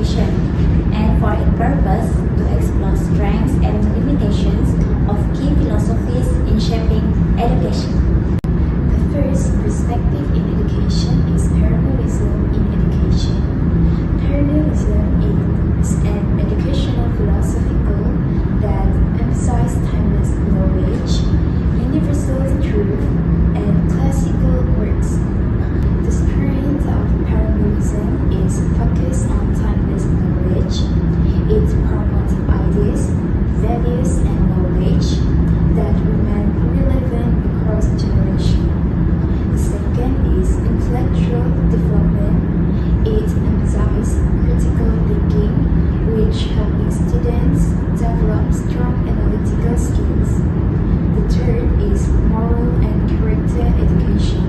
education, and for its purpose to explore strengths and limitations of key philosophies in shaping education. The first perspective in education is parallelism in education. Parallelism is an educational philosophy that emphasizes timeless knowledge, universal truth, and classical works. The strength of parallelism is focused on timeless knowledge. It promotes ideas, values, and knowledge that remain relevant across generations. The second is intellectual development. It emphasizes critical thinking, which helping students develop strong analytical skills. The third is moral and character education.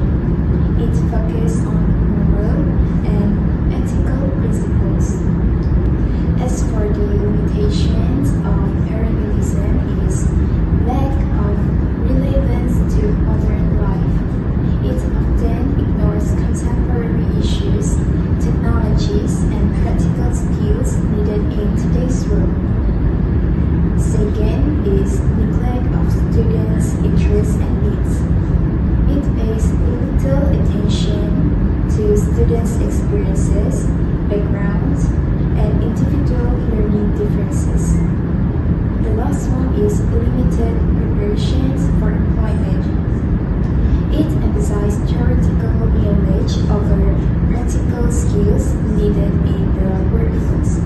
It focuses on moral and ethical principles. As for the limitations of parallelism is lack of relevance to modern life. It often ignores contemporary issues, technologies, and practical skills needed in today's world. Second is neglect of students' interests and needs. It pays little attention to students' experiences, backgrounds, and individual learning differences. The last one is limited preparations for employment. It emphasizes theoretical knowledge over practical skills needed in the workforce.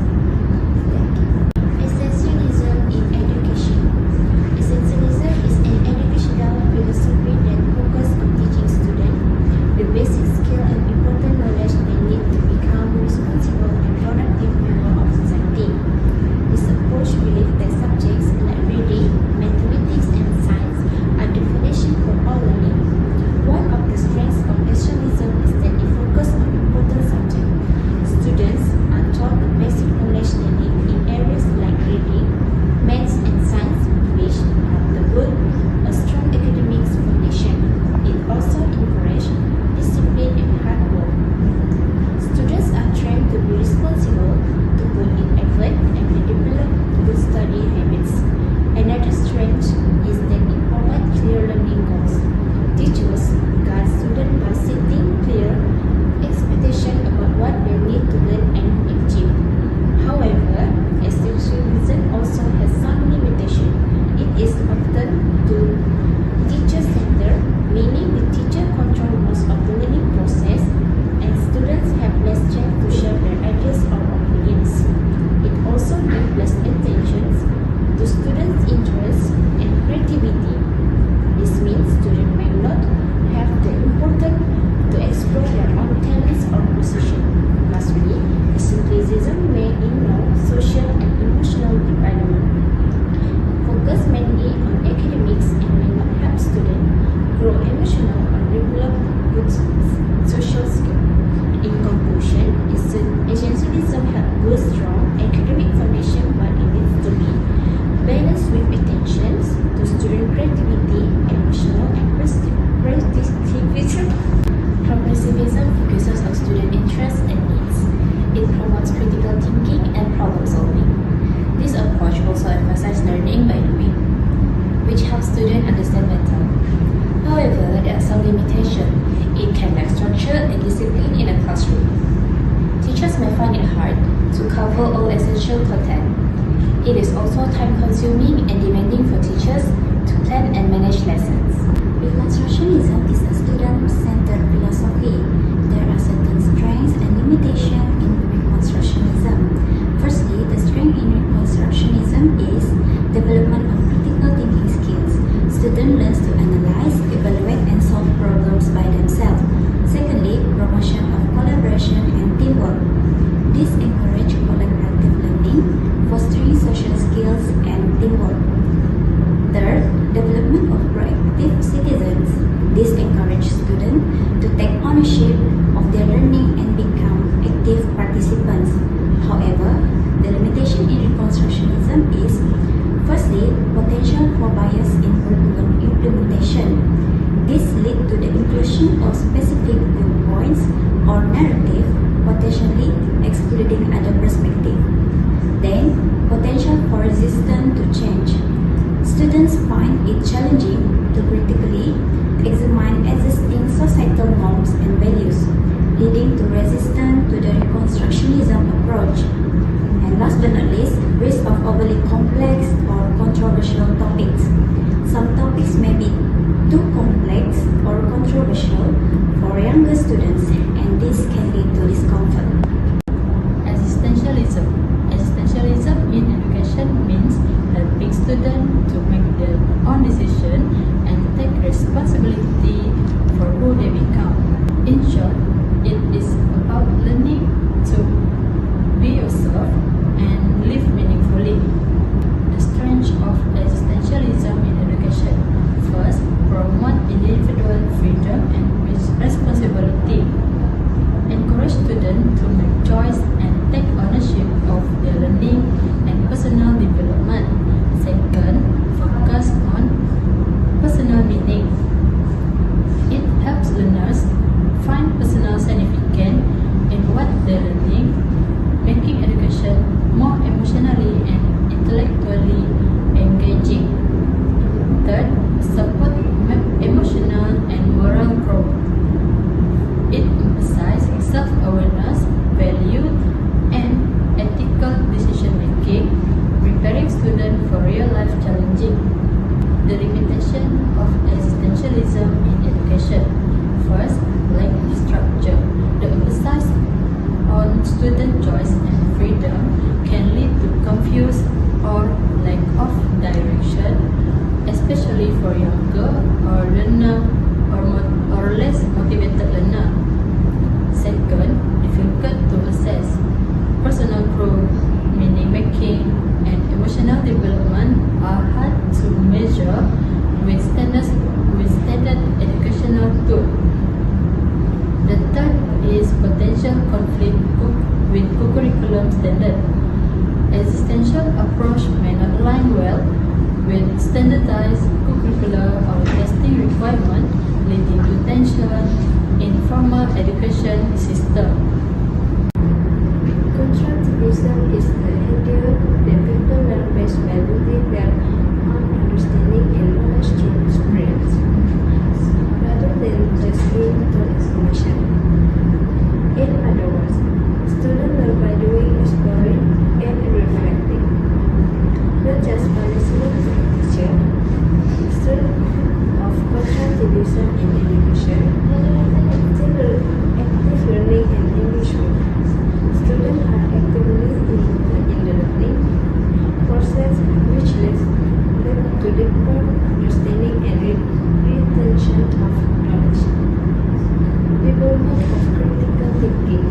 Thank you. Essentialism in education. Essentialism is an educational philosophy that focuses on teaching students the basic skill and important knowledge they need to become responsible and productive members of society. This approach believes that subjects like reading, mathematics, and science are the foundation for all learning. One of the strengths of essentialism is that it focuses on important subjects. Students are taught the basic knowledge they need in areas like reading, maths, and science, which help to build a strong academic foundation. It also encourages discipline and hard work. Students are trained to be responsible, to put in effort, and to develop good study habits. Another strength is that it provides clear learning goals. Teachers guide students by setting clear expectations about what they need to learn and achieve. However, essentialism also has some limitations. It is often too teacher-centered, meaning the teacher controls most of the learning process, and students have less chance to share their ideas or opinions. It also gives less attention to students' interests and creativity. This means students may not have the importance to explore their own talents or position. Lastly, essentialism may ignore social and emotional development. Focus mainly on academics and may not help students grow emotional or develop good social skills. In conclusion, essentialism helps build strong academic foundation, but it needs to be balanced with attention to student creativity, emotional, and practical. Progressivism focuses on student interests and needs. It promotes critical thinking and problem solving. This approach also emphasizes learning by doing, which helps students understand better. However, there are some limitations. It can lack structure and discipline in a classroom. Teachers may find it hard to cover all essential content. It is also time-consuming and demanding for teachers to plan and manage lessons. Reconstructionism is a student-centered philosophy. There are certain strengths and limitations in Reconstructionism. Firstly, the strength in Reconstructionism is development of critical thinking skills. Students learn to analyze, evaluate, and solve problems by themselves. Secondly, promotion of collaboration and teamwork. This encourages collaborative learning, fostering social skills and teamwork. Third, development of proactive citizens. This encourages students to take ownership of their learning and become active participants. However, the limitation in Reconstructionism is, firstly, potential for bias in curriculum implementation. This leads to the inclusion of specific viewpoints or narrative, potentially excluding other perspectives. too complex or controversial for younger students, and this can lead to discomfort. Existentialism. Existentialism in education means helping students to make their own decision and take responsibility for who they become. In short, it is about learning to be yourself and live meaningfully. The strength of existentialism in education. First, promote individual freedom and responsibility. Encourage students to make choice and take ownership of their learning and personal development. Second, focus on personal meaning. It helps learners find personal significance in what they're learning, making education more emotionally and intellectually engaging. Third, support emotional and moral growth. It emphasizes self-awareness, value, and ethical decision-making, preparing students for real-life challenges. The limitation of existentialism in education. First, lack of structure. The emphasis on student choice and freedom can lead to confuse or lack of direction, especially for younger or learner or less motivated learner. Second, difficult to assess. Personal growth, meaning making, and emotional development are hard to measure with standard educational tools. The third is potential conflict with curriculum standard. Existential approach may not align well with standardized curricular or testing requirements, leading to tension in formal education system. Constructivism is the idea that people learn best by building their own understanding and knowledge through experience, rather than just being taught information. In other words, students learn by doing, exploring, and reflecting, not just by listening to a teacher. The strength of constructivism in education, active learning and engagement. Students are actively involved in the learning process, which leads them to deeper understanding and retention of knowledge. Development of critical thinking.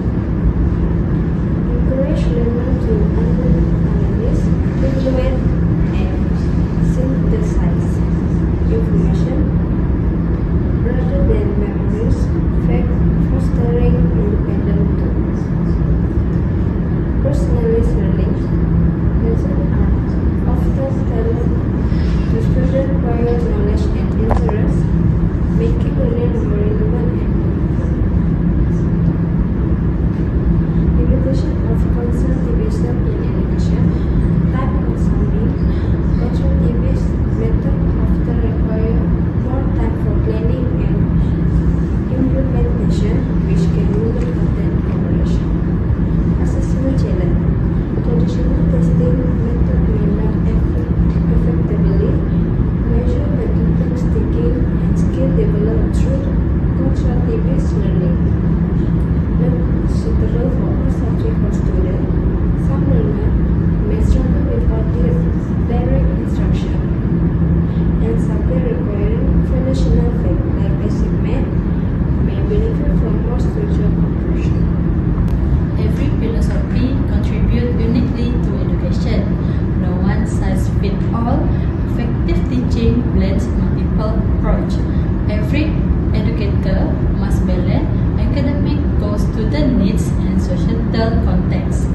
Encourage learners to analyze, evaluate, and synthesize information rather than memorize, fostering independent thought. Personalized learning. Lessons are often tailored to students' prior knowledge and interests, making learning more relevant and limitation of constructivism in education. Time-consuming, constructivist methods often require more time for planning and implementation, which can limit content preparation. Assessment challenge. Traditional testing method may not effectively measure the complex thinking and skill developed through constructivist learning. Not suitable for all subjects or students, some learners may struggle without direct instruction, and subjects requiring foundational faith like basic math may benefit from more structured approach. Every philosophy contributes uniquely to education. No one size fits all. Effective teaching blends multiple approaches. Every educator must balance academic goals, student needs, and societal context.